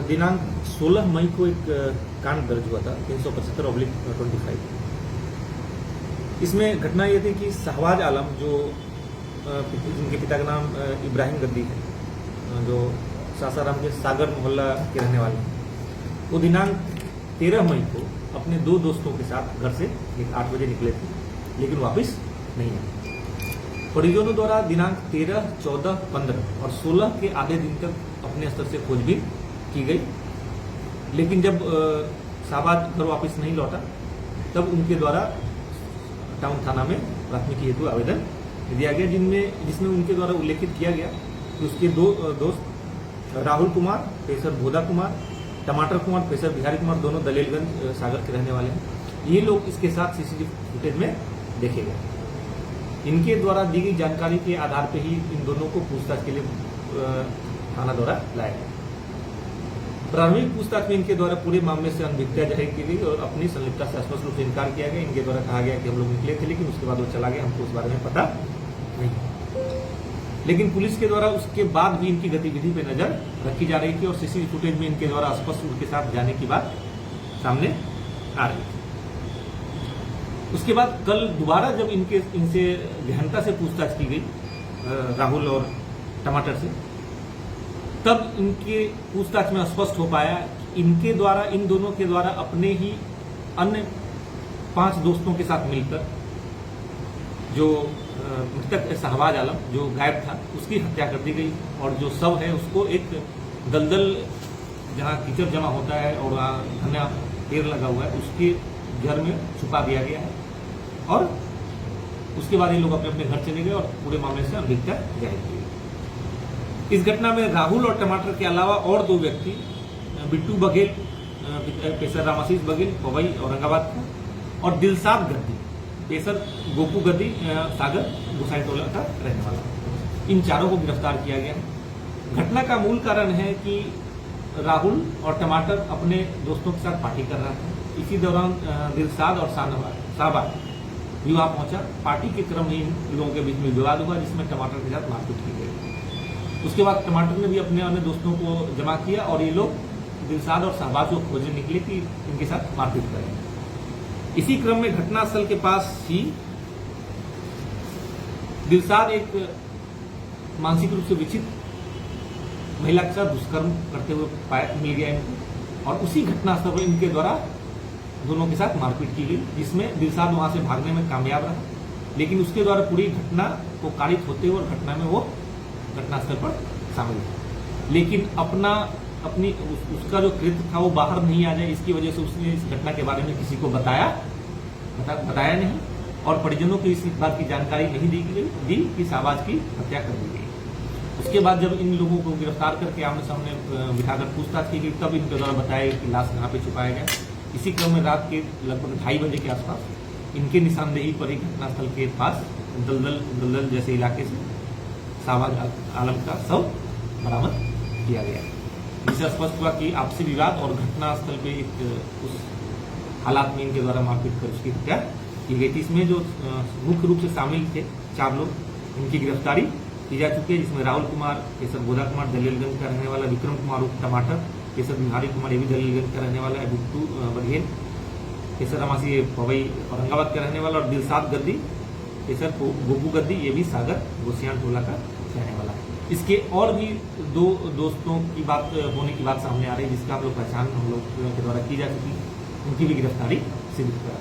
दिनांक 16 मई को एक कांड दर्ज हुआ था 375/25। इसमें घटना ये थी कि शहबाज आलम जो जिनके पिता का नाम इब्राहिम गद्दी है, जो सासाराम के सागर मोहल्ला के रहने वाले हैं, वो दिनांक 13 मई को अपने दो दोस्तों के साथ घर से 8 बजे निकले थे, लेकिन वापस नहीं आए। परिजनों द्वारा दिनांक 13, 14, 15 और 16 के आधे दिन तक अपने स्तर से खोजबीन की गई, लेकिन जब शहबाज घर वापस नहीं लौटा तब उनके द्वारा टाउन थाना में प्राथमिकी हेतु आवेदन दिया गया, जिसमें उनके द्वारा उल्लेखित किया गया कि उसके दो दोस्त राहुल कुमार पेशर भोदा कुमार, टमाटर कुमार पेशर बिहारी कुमार, दोनों दलेलगंज सागर के रहने वाले हैं। ये लोग इसके साथ सीसीटीवी फुटेज में देखे गए। इनके द्वारा दी गई जानकारी के आधार पर ही इन दोनों को पूछताछ के लिए थाना द्वारा लाया गया। प्रारंभिक पूछताछ में इनके द्वारा पूरे मामले से अनभिज्ञता जाहिर की गई और अपनी संलिप्तता से स्पष्ट रूप से इनकार किया गया। इनके द्वारा कहा गया कि हम लोग निकले थे, लेकिन उसके बाद वो चला गया, हमको उस बारे में पता नहीं। लेकिन पुलिस के द्वारा उसके बाद भी इनकी गतिविधि पे नजर रखी जा रही थी और सीसीटीवी फुटेज में इनके द्वारा स्पष्ट उनके साथ जाने की बात सामने आ रही थी। उसके बाद कल दोबारा जब इनसे गहनता से पूछताछ की गई राहुल और टमाटर से, तब इनके पूछताछ में स्पष्ट हो पाया कि इन दोनों के द्वारा अपने ही अन्य 5 दोस्तों के साथ मिलकर जो मृतक शहबाज आलम जो गायब था उसकी हत्या कर दी गई और जो शव है उसको एक दलदल जहां कीचड़ जमा होता है और वहां घना पेड़ लगा हुआ है उसके घर में छुपा दिया गया है। और उसके बाद ये लोग अपने अपने घर चले गए और पूरे मामले से अनभिज्ञता जाहिर की गई। इस घटना में राहुल और टमाटर के अलावा और 2 व्यक्ति बिट्टू बघेल पेशर रामाशीष बघेल पवई औरंगाबाद का और दिलसाद गद्दी पेशर गोपू गद्दी सागर गोसाई टोला का रहने वाला, इन चारों को गिरफ्तार किया गया है। घटना का मूल कारण है कि राहुल और टमाटर अपने दोस्तों के साथ पार्टी कर रहा था। इसी दौरान दिलसाद और शाहबाज विवाह पहुंचा। पार्टी के क्रम में इन लोगों के बीच में विवाद हुआ, जिसमें टमाटर के साथ मारपीट की गई। उसके बाद टमाटर ने भी अपने अन्य दोस्तों को जमा किया और ये लोग दिलसाद और शाहबाज को खोजने निकले कि इनके साथ मारपीट करें। इसी क्रम में घटनास्थल के पास ही दिलसाद एक मानसिक रूप से विकसित महिला के साथ दुष्कर्म करते हुए मिल गया इनको और उसी घटनास्थल पर इनके द्वारा दोनों के साथ मारपीट की गई, जिसमें दिलसाद वहां से भागने में कामयाब रहा, लेकिन उसके द्वारा पूरी घटना को कारित होते हुए और घटना में वो घटनास्थल पर शामिल था, लेकिन उसका जो कृत्य था वो बाहर नहीं आ जाए, इसकी वजह से उसने इस घटना के बारे में किसी को बताया नहीं और परिजनों को इस बात की जानकारी नहीं दी कि शहबाज की हत्या कर दी गई। उसके बाद जब इन लोगों को गिरफ्तार करके आमने सामने बिठाकर पूछताछ की गई, तब इनके द्वारा बताया कि लाश कहाँ पे छुपाया गया। इसी क्रम में रात के लगभग 2:30 बजे के आसपास इनके निशानदेही पर ही घटनास्थल के पास दलदल जैसे इलाके से शहबाज आलम का शव बरामद किया गया, जिससे स्पष्ट हुआ कि आपसी विवाद और घटनास्थल पे उस हालात में इनके द्वारा मारपीट कर उसकी हत्या की गई थी। इसमें जो मुख्य रूप से शामिल थे 4 लोग, इनकी गिरफ्तारी की जा चुकी है, जिसमें राहुल कुमार पेशर भोदा कुमार दलेलगंज का रहने वाला, विक्रम कुमार उर्फ टमाटर पेशर बिहारी कुमार ये भी दलेलगंज का रहने वाला है, बिट्टू बघेल पेशर रामासी पवई औरंगाबाद का रहने वाला और दिलसाद गद्दी पेशर गोपू गद्दी ये भी सागर गोसियान टोला का रहने वाला है। इसके और भी 2 दोस्तों की बात होने की बात सामने आ रही है, जिसका हम लोग पहचान हम लोग के द्वारा की जा चुकी है, उनकी भी गिरफ्तारी सिद्ध करा।